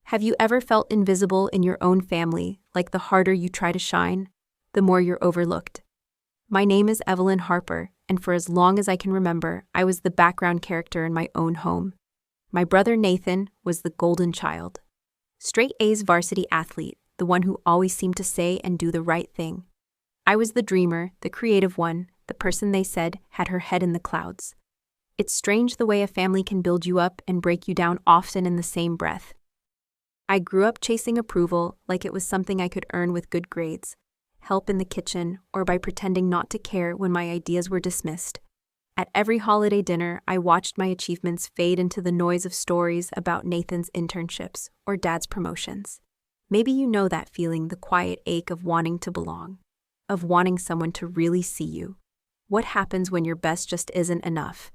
Have you ever felt invisible in your own family, like the harder you try to shine, the more you're overlooked? My name is Evelyn Harper, and for as long as I can remember, I was the background character in my own home. My brother Nathan was the golden child. Straight A's varsity athlete, the one who always seemed to say and do the right thing. I was the dreamer, the creative one, the person they said had her head in the clouds. It's strange the way a family can build you up and break you down often in the same breath. I grew up chasing approval like it was something I could earn with good grades, help in the kitchen, or by pretending not to care when my ideas were dismissed. At every holiday dinner, I watched my achievements fade into the noise of stories about Nathan's internships or Dad's promotions. Maybe you know that feeling, the quiet ache of wanting to belong, of wanting someone to really see you. What happens when your best just isn't enough?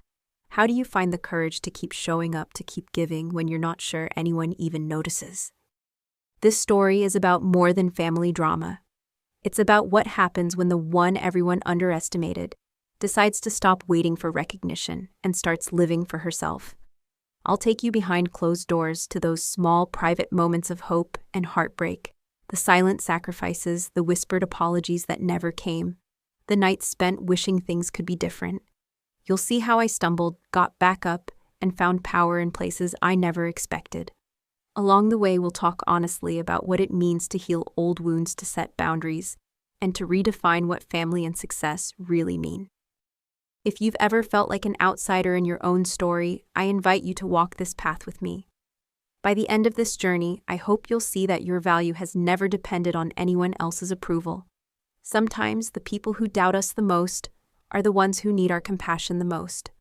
How do you find the courage to keep showing up, to keep giving when you're not sure anyone even notices? This story is about more than family drama. It's about what happens when the one everyone underestimated decides to stop waiting for recognition and starts living for herself. I'll take you behind closed doors to those small, private moments of hope and heartbreak, the silent sacrifices, the whispered apologies that never came, the nights spent wishing things could be different. You'll see how I stumbled, got back up, and found power in places I never expected. Along the way, we'll talk honestly about what it means to heal old wounds, to set boundaries, and to redefine what family and success really mean. If you've ever felt like an outsider in your own story, I invite you to walk this path with me. By the end of this journey, I hope you'll see that your value has never depended on anyone else's approval. Sometimes the people who doubt us the most are the ones who need our compassion the most.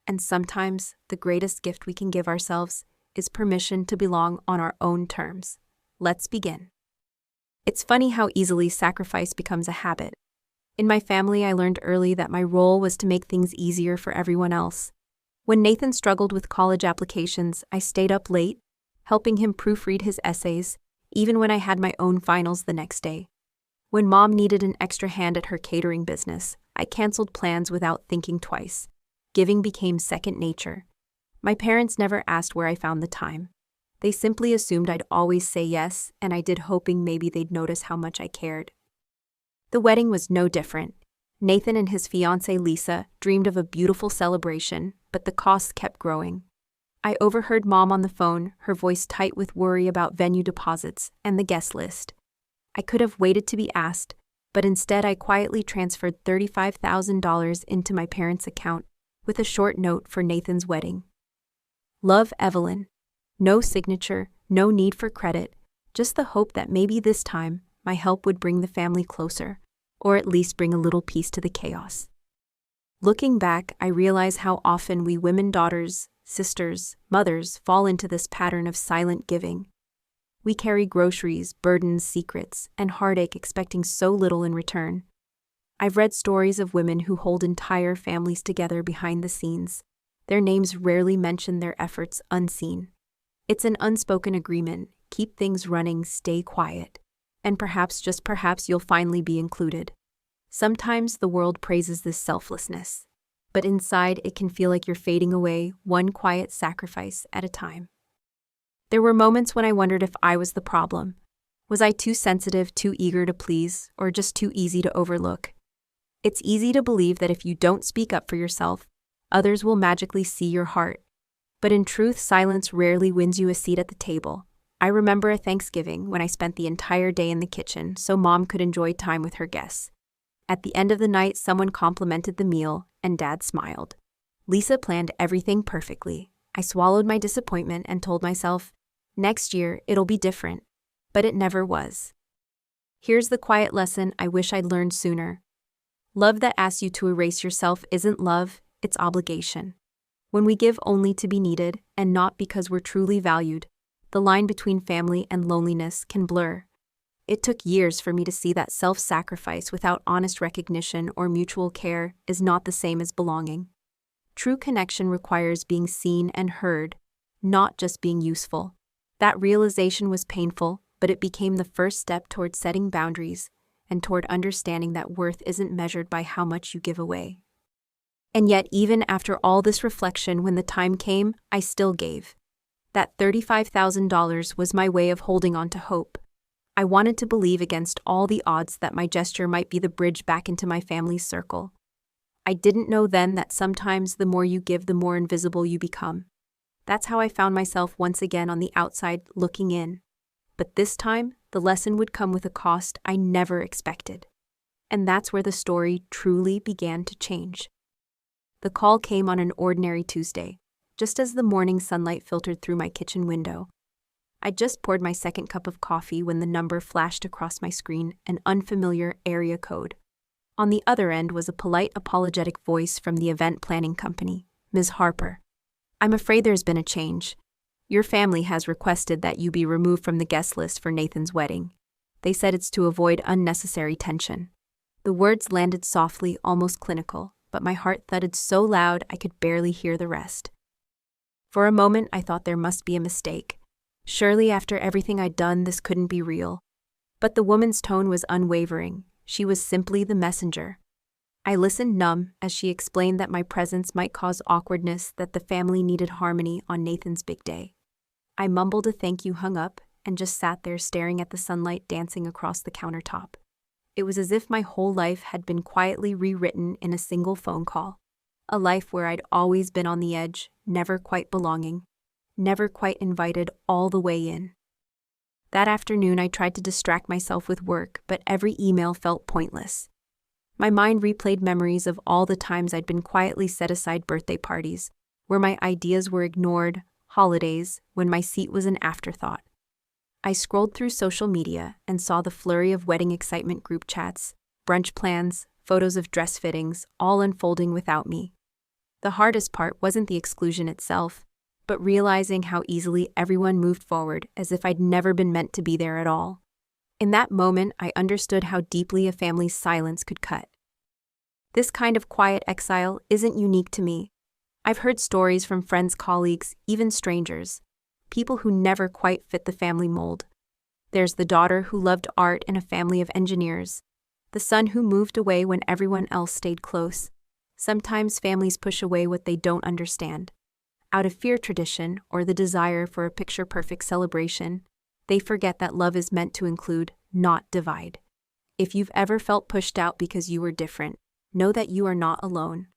And sometimes the greatest gift we can give ourselves is permission to belong on our own terms. Let's begin. It's funny how easily sacrifice becomes a habit. In my family, I learned early that my role was to make things easier for everyone else. When Nathan struggled with college applications, I stayed up late, helping him proofread his essays, even when I had my own finals the next day. When Mom needed an extra hand at her catering business, I canceled plans without thinking twice. Giving became second nature. My parents never asked where I found the time. They simply assumed I'd always say yes, and I did, hoping maybe they'd notice how much I cared. The wedding was no different. Nathan and his fiancée Lisa dreamed of a beautiful celebration, but the costs kept growing. I overheard Mom on the phone, her voice tight with worry about venue deposits and the guest list. I could have waited to be asked, but instead I quietly transferred $35,000 into my parents' account with a short note for Nathan's wedding. Love, Evelyn. No signature, no need for credit, just the hope that maybe this time my help would bring the family closer, or at least bring a little peace to the chaos. Looking back, I realize how often we women, daughters, sisters, mothers fall into this pattern of silent giving. We carry groceries, burdens, secrets, and heartache expecting so little in return. I've read stories of women who hold entire families together behind the scenes. Their names rarely mention, their efforts unseen. It's an unspoken agreement: keep things running, stay quiet, and perhaps, just perhaps, you'll finally be included. Sometimes the world praises this selflessness, but inside it can feel like you're fading away, one quiet sacrifice at a time. There were moments when I wondered if I was the problem. Was I too sensitive, too eager to please, or just too easy to overlook? It's easy to believe that if you don't speak up for yourself, others will magically see your heart. But in truth, silence rarely wins you a seat at the table. I remember a Thanksgiving when I spent the entire day in the kitchen so Mom could enjoy time with her guests. At the end of the night, someone complimented the meal, and Dad smiled. Lisa planned everything perfectly. I swallowed my disappointment and told myself, next year it'll be different. But it never was. Here's the quiet lesson I wish I'd learned sooner. Love that asks you to erase yourself isn't love, it's obligation. When we give only to be needed, and not because we're truly valued, the line between family and loneliness can blur. It took years for me to see that self-sacrifice without honest recognition or mutual care is not the same as belonging. True connection requires being seen and heard, not just being useful. That realization was painful, but it became the first step toward setting boundaries and toward understanding that worth isn't measured by how much you give away. And yet, even after all this reflection, when the time came, I still gave. That $35,000 was my way of holding on to hope. I wanted to believe against all the odds that my gesture might be the bridge back into my family's circle. I didn't know then that sometimes the more you give, the more invisible you become. That's how I found myself once again on the outside looking in. But this time, the lesson would come with a cost I never expected. And that's where the story truly began to change. The call came on an ordinary Tuesday, just as the morning sunlight filtered through my kitchen window. I just poured my second cup of coffee when the number flashed across my screen, an unfamiliar area code. On the other end was a polite, apologetic voice from the event planning company, Ms. Harper. "I'm afraid there's been a change. Your family has requested that you be removed from the guest list for Nathan's wedding. They said it's to avoid unnecessary tension." The words landed softly, almost clinical, but my heart thudded so loud I could barely hear the rest. For a moment, I thought there must be a mistake. Surely after everything I'd done, this couldn't be real. But the woman's tone was unwavering. She was simply the messenger. I listened numb as she explained that my presence might cause awkwardness, that the family needed harmony on Nathan's big day. I mumbled a thank you, hung up, and just sat there staring at the sunlight dancing across the countertop. It was as if my whole life had been quietly rewritten in a single phone call. A life where I'd always been on the edge, never quite belonging, never quite invited all the way in. That afternoon, I tried to distract myself with work, but every email felt pointless. My mind replayed memories of all the times I'd been quietly set aside birthday parties, where my ideas were ignored, holidays, when my seat was an afterthought. I scrolled through social media and saw the flurry of wedding excitement group chats, brunch plans, photos of dress fittings, all unfolding without me. The hardest part wasn't the exclusion itself, but realizing how easily everyone moved forward as if I'd never been meant to be there at all. In that moment, I understood how deeply a family's silence could cut. This kind of quiet exile isn't unique to me. I've heard stories from friends, colleagues, even strangers, people who never quite fit the family mold. There's the daughter who loved art in a family of engineers, the son who moved away when everyone else stayed close. Sometimes families push away what they don't understand. Out of fear, tradition, or the desire for a picture-perfect celebration, they forget that love is meant to include, not divide. If you've ever felt pushed out because you were different, know that you are not alone.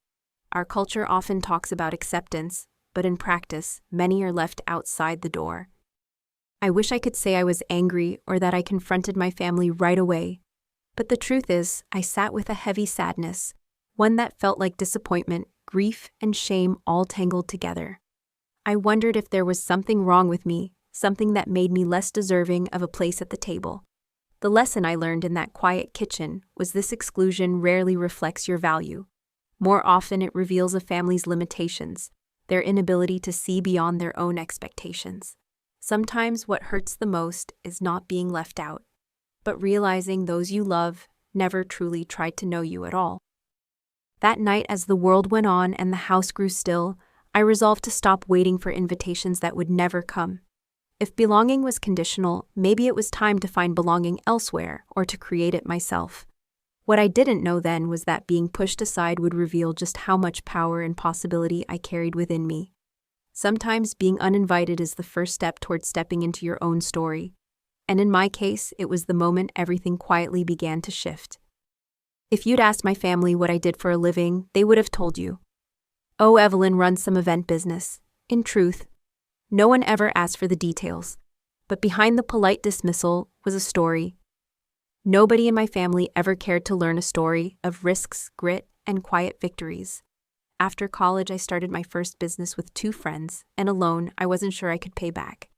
Our culture often talks about acceptance, but in practice, many are left outside the door. I wish I could say I was angry or that I confronted my family right away, but the truth is, I sat with a heavy sadness, one that felt like disappointment, grief, and shame all tangled together. I wondered if there was something wrong with me, something that made me less deserving of a place at the table. The lesson I learned in that quiet kitchen was this: exclusion rarely reflects your value. More often, it reveals a family's limitations, their inability to see beyond their own expectations. Sometimes what hurts the most is not being left out, but realizing those you love never truly tried to know you at all. That night, as the world went on and the house grew still, I resolved to stop waiting for invitations that would never come. If belonging was conditional, maybe it was time to find belonging elsewhere or to create it myself. What I didn't know then was that being pushed aside would reveal just how much power and possibility I carried within me. Sometimes being uninvited is the first step toward stepping into your own story. And in my case, it was the moment everything quietly began to shift. If you'd asked my family what I did for a living, they would have told you, "Oh, Evelyn runs some event business." In truth, no one ever asked for the details. But behind the polite dismissal was a story. Nobody in my family ever cared to learn a story of risks, grit, and quiet victories. After college, I started my first business with 2 friends, and a loan I wasn't sure I could pay back.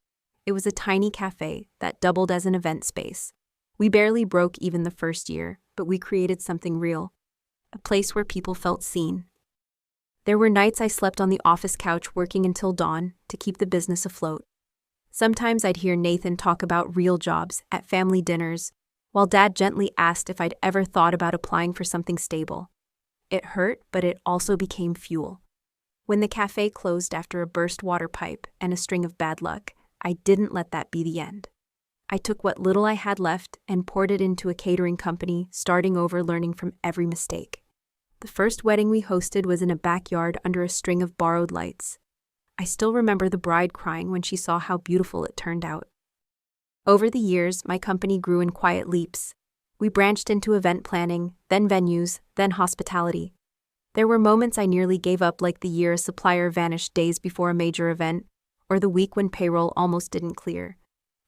It was a tiny cafe that doubled as an event space. We barely broke even the first year, but we created something real, a place where people felt seen. There were nights I slept on the office couch working until dawn to keep the business afloat. Sometimes I'd hear Nathan talk about real jobs at family dinners, while Dad gently asked if I'd ever thought about applying for something stable. It hurt, but it also became fuel. When the cafe closed after a burst water pipe and a string of bad luck, I didn't let that be the end. I took what little I had left and poured it into a catering company, starting over, learning from every mistake. The first wedding we hosted was in a backyard under a string of borrowed lights. I still remember the bride crying when she saw how beautiful it turned out. Over the years, my company grew in quiet leaps. We branched into event planning, then venues, then hospitality. There were moments I nearly gave up, like the year a supplier vanished days before a major event, or the week when payroll almost didn't clear.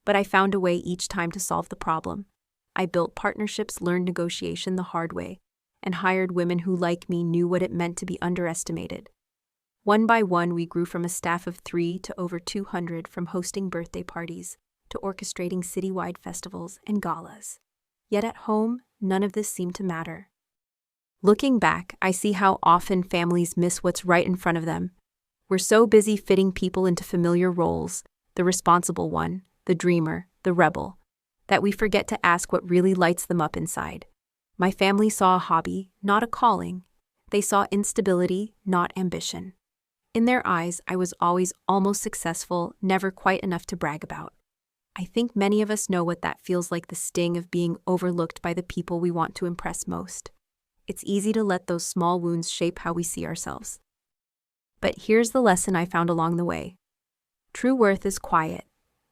But I found a way each time to solve the problem. I built partnerships, learned negotiation the hard way, and hired women who, like me, knew what it meant to be underestimated. One by one, we grew from a staff of 3 to over 200, from hosting birthday parties to orchestrating citywide festivals and galas. Yet at home, none of this seemed to matter. Looking back, I see how often families miss what's right in front of them. We're so busy fitting people into familiar roles, the responsible one, the dreamer, the rebel, that we forget to ask what really lights them up inside. My family saw a hobby, not a calling. They saw instability, not ambition. In their eyes, I was always almost successful, never quite enough to brag about. I think many of us know what that feels like, the sting of being overlooked by the people we want to impress most. It's easy to let those small wounds shape how we see ourselves. But here's the lesson I found along the way. True worth is quiet.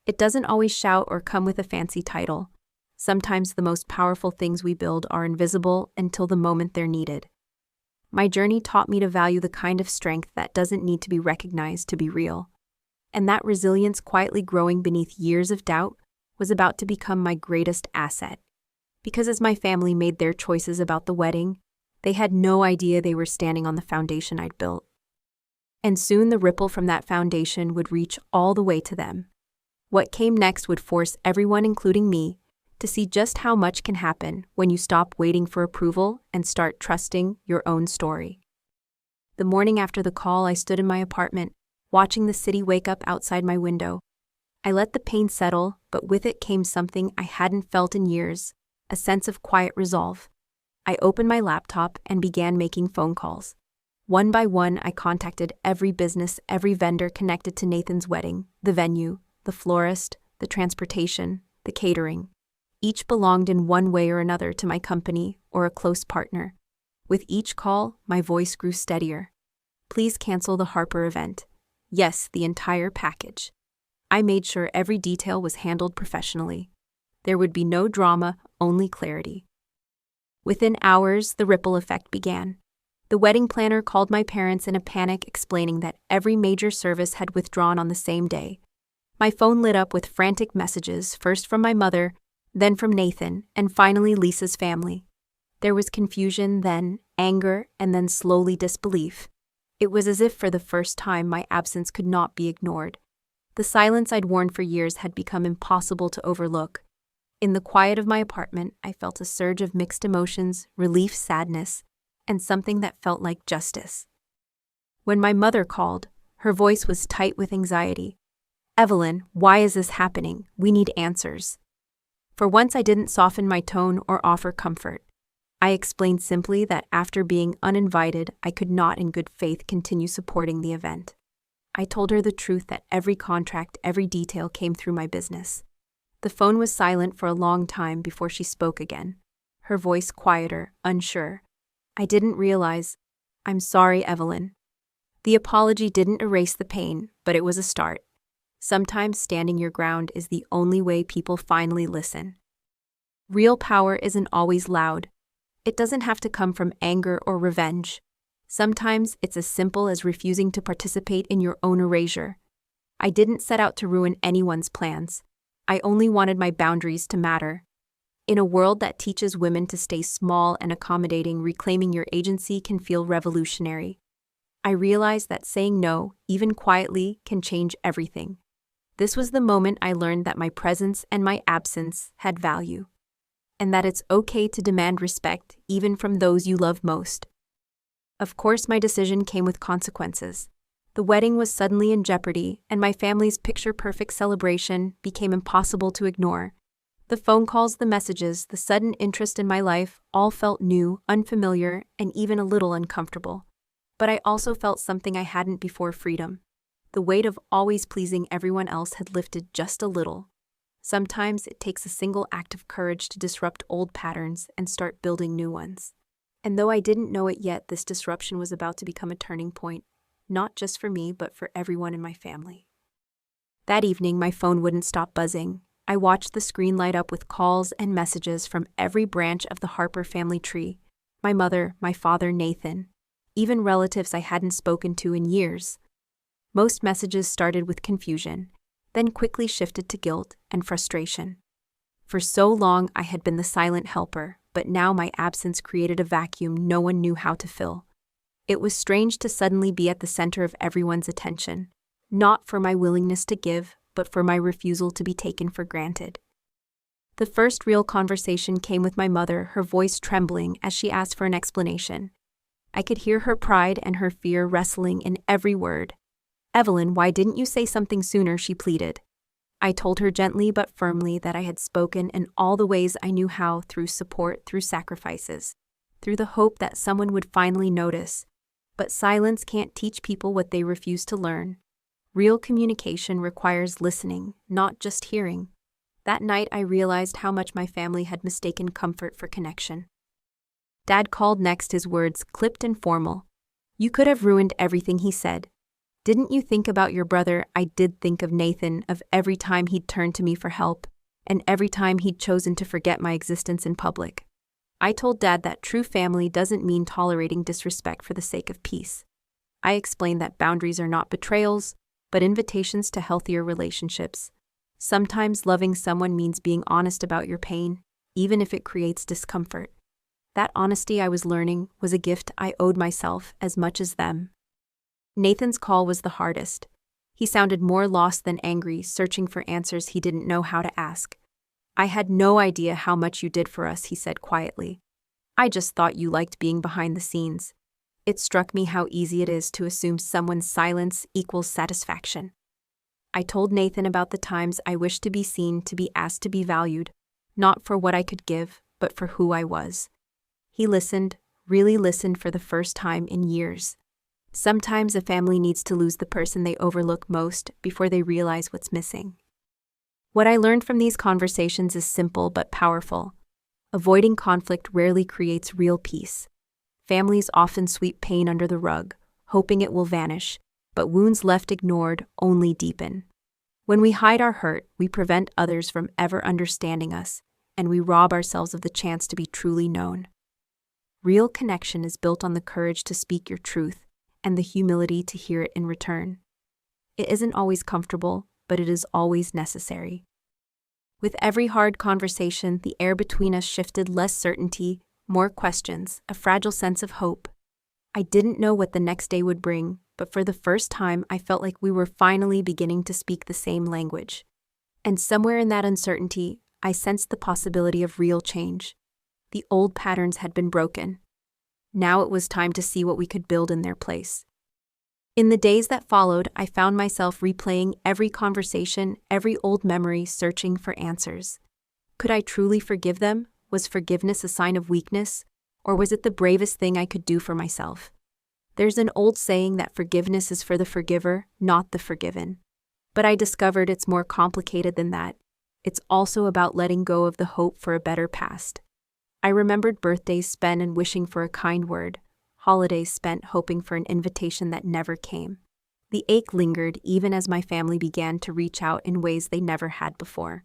It doesn't always shout or come with a fancy title. Sometimes the most powerful things we build are invisible until the moment they're needed. My journey taught me to value the kind of strength that doesn't need to be recognized to be real. And that resilience, quietly growing beneath years of doubt, was about to become my greatest asset. Because as my family made their choices about the wedding, they had no idea they were standing on the foundation I'd built. And soon the ripple from that foundation would reach all the way to them. What came next would force everyone, including me, to see just how much can happen when you stop waiting for approval and start trusting your own story. The morning after the call, I stood in my apartment, watching the city wake up outside my window. I let the pain settle, but with it came something I hadn't felt in years, a sense of quiet resolve. I opened my laptop and began making phone calls. One by one, I contacted every business, every vendor connected to Nathan's wedding, the venue, the florist, the transportation, the catering. Each belonged in one way or another to my company or a close partner. With each call, my voice grew steadier. Please cancel the Harper event. Yes, the entire package. I made sure every detail was handled professionally. There would be no drama, only clarity. Within hours, the ripple effect began. The wedding planner called my parents in a panic, explaining that every major service had withdrawn on the same day. My phone lit up with frantic messages, first from my mother, then from Nathan, and finally Lisa's family. There was confusion, then anger, and then slowly disbelief. It was as if for the first time my absence could not be ignored. The silence I'd worn for years had become impossible to overlook. In the quiet of my apartment, I felt a surge of mixed emotions, relief, sadness, and something that felt like justice. When my mother called, her voice was tight with anxiety. "Evelyn, why is this happening? We need answers." For once, I didn't soften my tone or offer comfort. I explained simply that after being uninvited, I could not in good faith continue supporting the event. I told her the truth, that every contract, every detail came through my business. The phone was silent for a long time before she spoke again, her voice quieter, unsure. I didn't realize. "I'm sorry, Evelyn." The apology didn't erase the pain, but it was a start. Sometimes standing your ground is the only way people finally listen. Real power isn't always loud. It doesn't have to come from anger or revenge. Sometimes it's as simple as refusing to participate in your own erasure. I didn't set out to ruin anyone's plans. I only wanted my boundaries to matter. In a world that teaches women to stay small and accommodating, reclaiming your agency can feel revolutionary. I realized that saying no, even quietly, can change everything. This was the moment I learned that my presence and my absence had value, and that it's okay to demand respect even from those you love most. Of course, my decision came with consequences. The wedding was suddenly in jeopardy, and my family's picture-perfect celebration became impossible to ignore. The phone calls, the messages, the sudden interest in my life all felt new, unfamiliar, and even a little uncomfortable. But I also felt something I hadn't before: freedom. The weight of always pleasing everyone else had lifted just a little. Sometimes it takes a single act of courage to disrupt old patterns and start building new ones. And though I didn't know it yet, this disruption was about to become a turning point. not just for me, but for everyone in my family. That evening, my phone wouldn't stop buzzing. I watched the screen light up with calls and messages from every branch of the Harper family tree: my mother, my father, Nathan, even relatives I hadn't spoken to in years. Most messages started with confusion, then quickly shifted to guilt and frustration. For so long, I had been the silent helper, but now my absence created a vacuum no one knew how to fill. It was strange to suddenly be at the center of everyone's attention, not for my willingness to give, but for my refusal to be taken for granted. The first real conversation came with my mother, her voice trembling as she asked for an explanation. I could hear her pride and her fear wrestling in every word. "Evelyn, why didn't you say something sooner?" she pleaded. I told her gently but firmly that I had spoken in all the ways I knew how, through support, through sacrifices, through the hope that someone would finally notice. But silence can't teach people what they refuse to learn. Real communication requires listening, not just hearing. That night I realized how much my family had mistaken comfort for connection. Dad called next, his words clipped and formal. "You could have ruined everything," he said. "Didn't you think about your brother?" I did think of Nathan, of every time he'd turned to me for help, and every time he'd chosen to forget my existence in public. I told Dad that true family doesn't mean tolerating disrespect for the sake of peace. I explained that boundaries are not betrayals, but invitations to healthier relationships. Sometimes loving someone means being honest about your pain, even if it creates discomfort. That honesty, I was learning, was a gift I owed myself as much as them. Nathan's call was the hardest. He sounded more lost than angry, searching for answers he didn't know how to ask. "I had no idea how much you did for us," he said quietly. "I just thought you liked being behind the scenes." It struck me how easy it is to assume someone's silence equals satisfaction. I told Nathan about the times I wished to be seen, to be asked, to be valued, not for what I could give, but for who I was. He listened, really listened for the first time in years. Sometimes a family needs to lose the person they overlook most before they realize what's missing. What I learned from these conversations is simple but powerful. Avoiding conflict rarely creates real peace. Families often sweep pain under the rug, hoping it will vanish, but wounds left ignored only deepen. When we hide our hurt, we prevent others from ever understanding us, and we rob ourselves of the chance to be truly known. Real connection is built on the courage to speak your truth and the humility to hear it in return. It isn't always comfortable, but it is always necessary. With every hard conversation, the air between us shifted: less certainty, more questions, a fragile sense of hope. I didn't know what the next day would bring, but for the first time I felt like we were finally beginning to speak the same language. And somewhere in that uncertainty, I sensed the possibility of real change. The old patterns had been broken. Now it was time to see what we could build in their place. In the days that followed, I found myself replaying every conversation, every old memory, searching for answers. Could I truly forgive them? Was forgiveness a sign of weakness? Or was it the bravest thing I could do for myself? There's an old saying that forgiveness is for the forgiver, not the forgiven. But I discovered it's more complicated than that. It's also about letting go of the hope for a better past. I remembered birthdays spent and wishing for a kind word, holidays spent hoping for an invitation that never came. The ache lingered even as my family began to reach out in ways they never had before.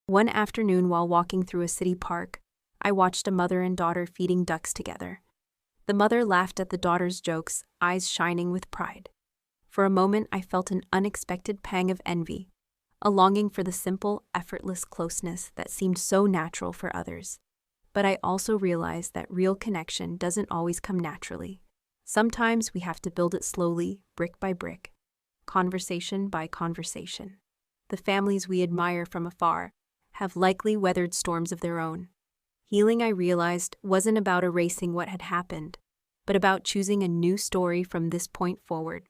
One afternoon, while walking through a city park, I watched a mother and daughter feeding ducks together. The mother laughed at the daughter's jokes, eyes shining with pride. For a moment, I felt an unexpected pang of envy, a longing for the simple, effortless closeness that seemed so natural for others. But I also realized that real connection doesn't always come naturally. Sometimes we have to build it slowly, brick by brick, conversation by conversation. The families we admire from afar have likely weathered storms of their own. Healing, I realized, wasn't about erasing what had happened, but about choosing a new story from this point forward.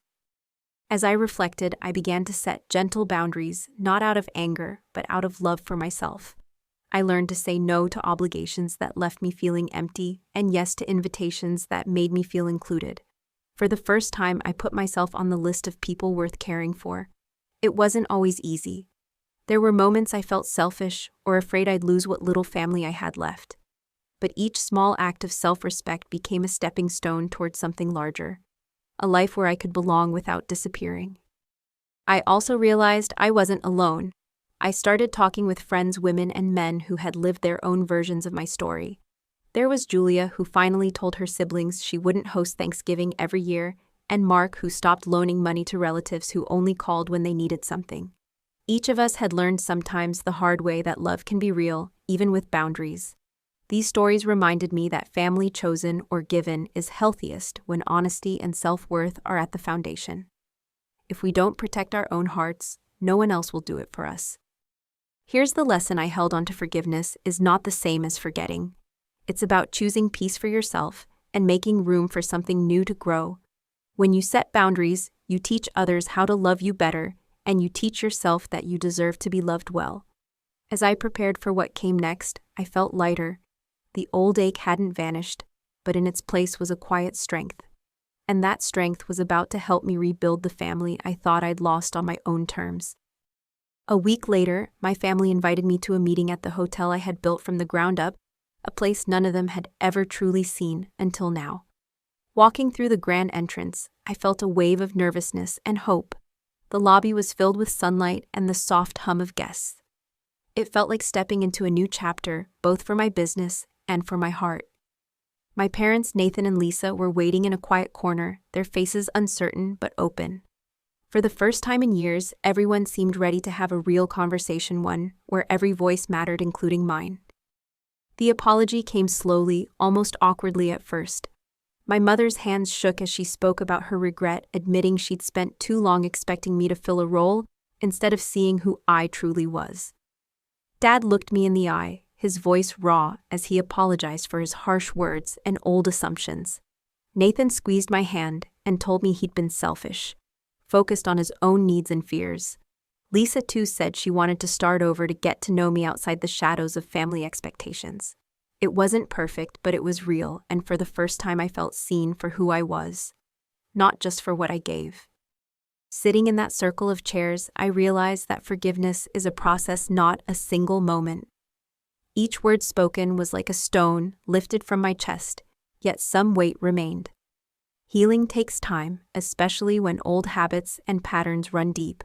As I reflected, I began to set gentle boundaries, not out of anger, but out of love for myself. I learned to say no to obligations that left me feeling empty, and yes to invitations that made me feel included. For the first time, I put myself on the list of people worth caring for. It wasn't always easy. There were moments I felt selfish or afraid I'd lose what little family I had left. But each small act of self-respect became a stepping stone towards something larger. a life where I could belong without disappearing. I also realized I wasn't alone. I started talking with friends, women and men who had lived their own versions of my story. There was Julia, who finally told her siblings she wouldn't host Thanksgiving every year, and Mark, who stopped loaning money to relatives who only called when they needed something. Each of us had learned sometimes the hard way that love can be real, even with boundaries. These stories reminded me that family chosen or given is healthiest when honesty and self-worth are at the foundation. If we don't protect our own hearts, no one else will do it for us. Here's the lesson I held on to: forgiveness is not the same as forgetting. It's about choosing peace for yourself and making room for something new to grow. When you set boundaries, you teach others how to love you better, and you teach yourself that you deserve to be loved well. As I prepared for what came next, I felt lighter. The old ache hadn't vanished, but in its place was a quiet strength. And that strength was about to help me rebuild the family I thought I'd lost on my own terms. A week later, my family invited me to a meeting at the hotel I had built from the ground up, a place none of them had ever truly seen until now. Walking through the grand entrance, I felt a wave of nervousness and hope. The lobby was filled with sunlight and the soft hum of guests. It felt like stepping into a new chapter, both for my business and for my heart. My parents, Nathan and Lisa, were waiting in a quiet corner, their faces uncertain but open. For the first time in years, everyone seemed ready to have a real conversation, one where every voice mattered, including mine. The apology came slowly, almost awkwardly at first. My mother's hands shook as she spoke about her regret, admitting she'd spent too long expecting me to fill a role instead of seeing who I truly was. Dad looked me in the eye, his voice raw as he apologized for his harsh words and old assumptions. Nathan squeezed my hand and told me he'd been selfish, focused on his own needs and fears. Lisa too said she wanted to start over to get to know me outside the shadows of family expectations. It wasn't perfect, but it was real, and for the first time I felt seen for who I was, not just for what I gave. Sitting in that circle of chairs, I realized that forgiveness is a process, not a single moment. Each word spoken was like a stone lifted from my chest, yet some weight remained. Healing takes time, especially when old habits and patterns run deep.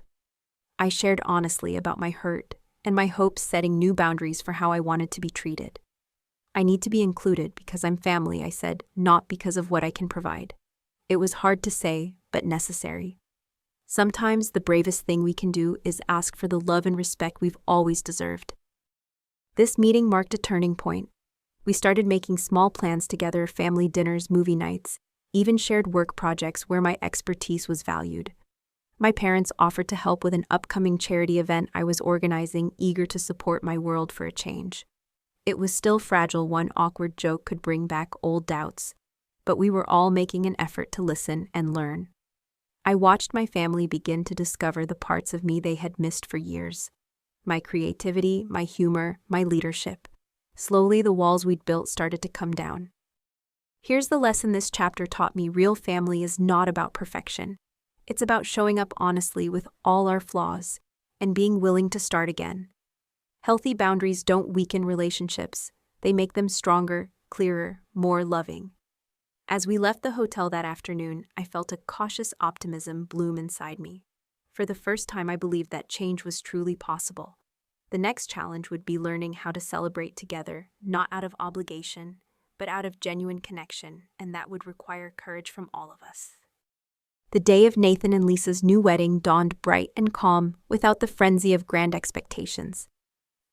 I shared honestly about my hurt and my hopes, setting new boundaries for how I wanted to be treated. I need to be included because I'm family, I said, not because of what I can provide. It was hard to say, but necessary. Sometimes the bravest thing we can do is ask for the love and respect we've always deserved. This meeting marked a turning point. We started making small plans together: family dinners, movie nights, even shared work projects where my expertise was valued. My parents offered to help with an upcoming charity event I was organizing, eager to support my world for a change. It was still fragile; one awkward joke could bring back old doubts, but we were all making an effort to listen and learn. I watched my family begin to discover the parts of me they had missed for years. My creativity, my humor, my leadership. Slowly, the walls we'd built started to come down. Here's the lesson this chapter taught me: real family is not about perfection. It's about showing up honestly with all our flaws and being willing to start again. Healthy boundaries don't weaken relationships. They make them stronger, clearer, more loving. As we left the hotel that afternoon, I felt a cautious optimism bloom inside me. For the first time, I believed that change was truly possible. The next challenge would be learning how to celebrate together, not out of obligation, but out of genuine connection, and that would require courage from all of us. The day of Nathan and Lisa's new wedding dawned bright and calm, without the frenzy of grand expectations.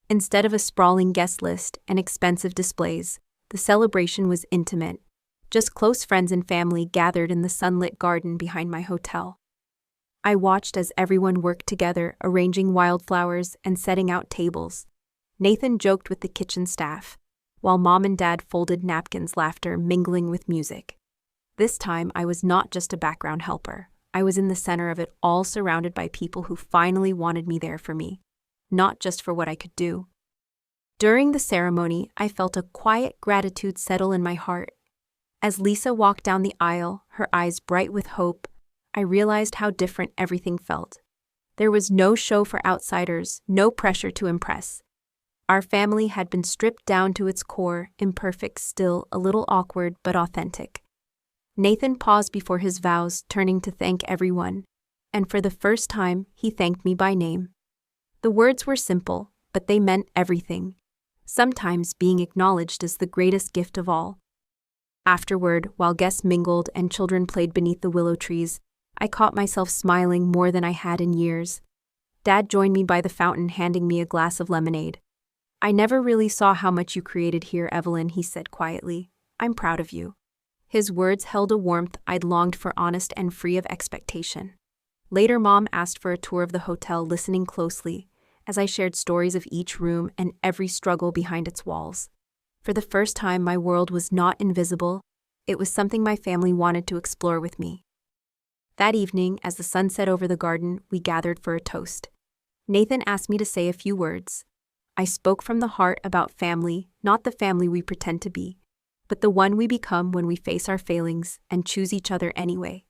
Instead of a sprawling guest list and expensive displays, the celebration was intimate. Just close friends and family gathered in the sunlit garden behind my hotel. I watched as everyone worked together, arranging wildflowers and setting out tables. Nathan joked with the kitchen staff, while Mom and Dad folded napkins, laughter mingling with music. This time, I was not just a background helper. I was in the center of it all, surrounded by people who finally wanted me there for me, not just for what I could do. During the ceremony, I felt a quiet gratitude settle in my heart. As Lisa walked down the aisle, her eyes bright with hope, I realized how different everything felt. There was no show for outsiders, no pressure to impress. Our family had been stripped down to its core, imperfect, still, a little awkward, but authentic. Nathan paused before his vows, turning to thank everyone, and for the first time, he thanked me by name. The words were simple, but they meant everything. Sometimes being acknowledged is the greatest gift of all. Afterward, while guests mingled and children played beneath the willow trees, I caught myself smiling more than I had in years. Dad joined me by the fountain, handing me a glass of lemonade. "I never really saw how much you created here, Evelyn," he said quietly. "I'm proud of you." His words held a warmth I'd longed for, honest and free of expectation. Later, Mom asked for a tour of the hotel, listening closely, as I shared stories of each room and every struggle behind its walls. For the first time, my world was not invisible. It was something my family wanted to explore with me. That evening, as the sun set over the garden, we gathered for a toast. Nathan asked me to say a few words. I spoke from the heart about family, not the family we pretend to be, but the one we become when we face our failings and choose each other anyway.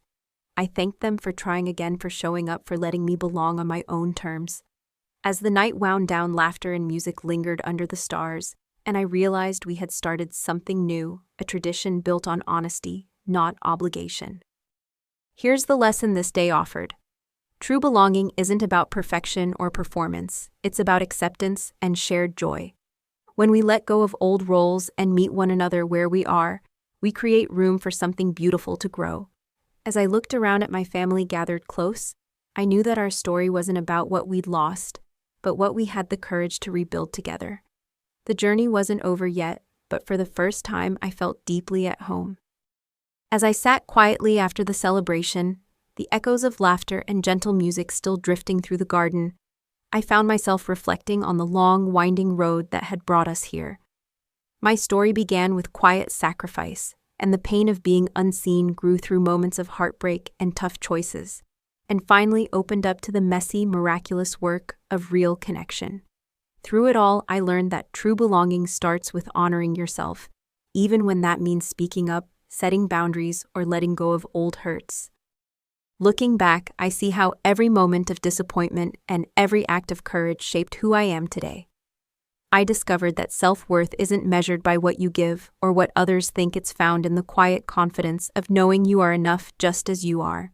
I thanked them for trying again, for showing up, for letting me belong on my own terms. As the night wound down, laughter and music lingered under the stars, and I realized we had started something new, a tradition built on honesty, not obligation. Here's the lesson this day offered. True belonging isn't about perfection or performance, it's about acceptance and shared joy. When we let go of old roles and meet one another where we are, we create room for something beautiful to grow. As I looked around at my family gathered close, I knew that our story wasn't about what we'd lost, but what we had the courage to rebuild together. The journey wasn't over yet, but for the first time I felt deeply at home. As I sat quietly after the celebration, the echoes of laughter and gentle music still drifting through the garden, I found myself reflecting on the long, winding road that had brought us here. My story began with quiet sacrifice, and the pain of being unseen grew through moments of heartbreak and tough choices, and finally opened up to the messy, miraculous work of real connection. Through it all, I learned that true belonging starts with honoring yourself, even when that means speaking up, setting boundaries, or letting go of old hurts. Looking back, I see how every moment of disappointment and every act of courage shaped who I am today. I discovered that self-worth isn't measured by what you give or what others think. It's found in the quiet confidence of knowing you are enough just as you are.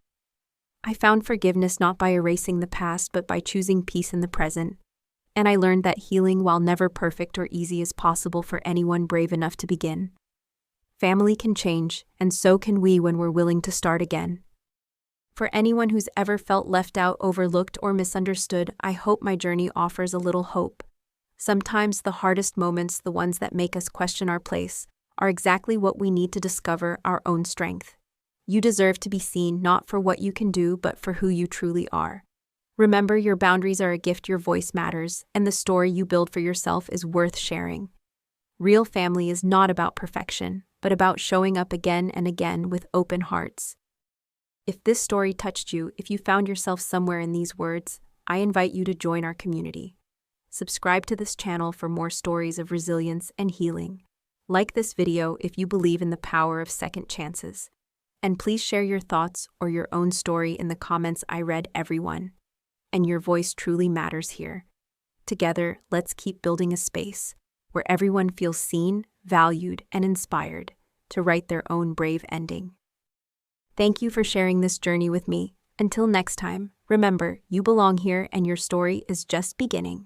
I found forgiveness not by erasing the past, but by choosing peace in the present. And I learned that healing, while never perfect or easy, is possible for anyone brave enough to begin. Family can change, and so can we when we're willing to start again. For anyone who's ever felt left out, overlooked, or misunderstood, I hope my journey offers a little hope. Sometimes the hardest moments, the ones that make us question our place, are exactly what we need to discover our own strength. You deserve to be seen, not for what you can do, but for who you truly are. Remember, your boundaries are a gift, your voice matters, and the story you build for yourself is worth sharing. Real family is not about perfection, but about showing up again and again with open hearts. If this story touched you, if you found yourself somewhere in these words, I invite you to join our community. Subscribe to this channel for more stories of resilience and healing. Like this video if you believe in the power of second chances. And please share your thoughts or your own story in the comments. I read everyone, and your voice truly matters here. Together, let's keep building a space where everyone feels seen, valued, and inspired to write their own brave ending. Thank you for sharing this journey with me. Until next time, remember, you belong here and your story is just beginning.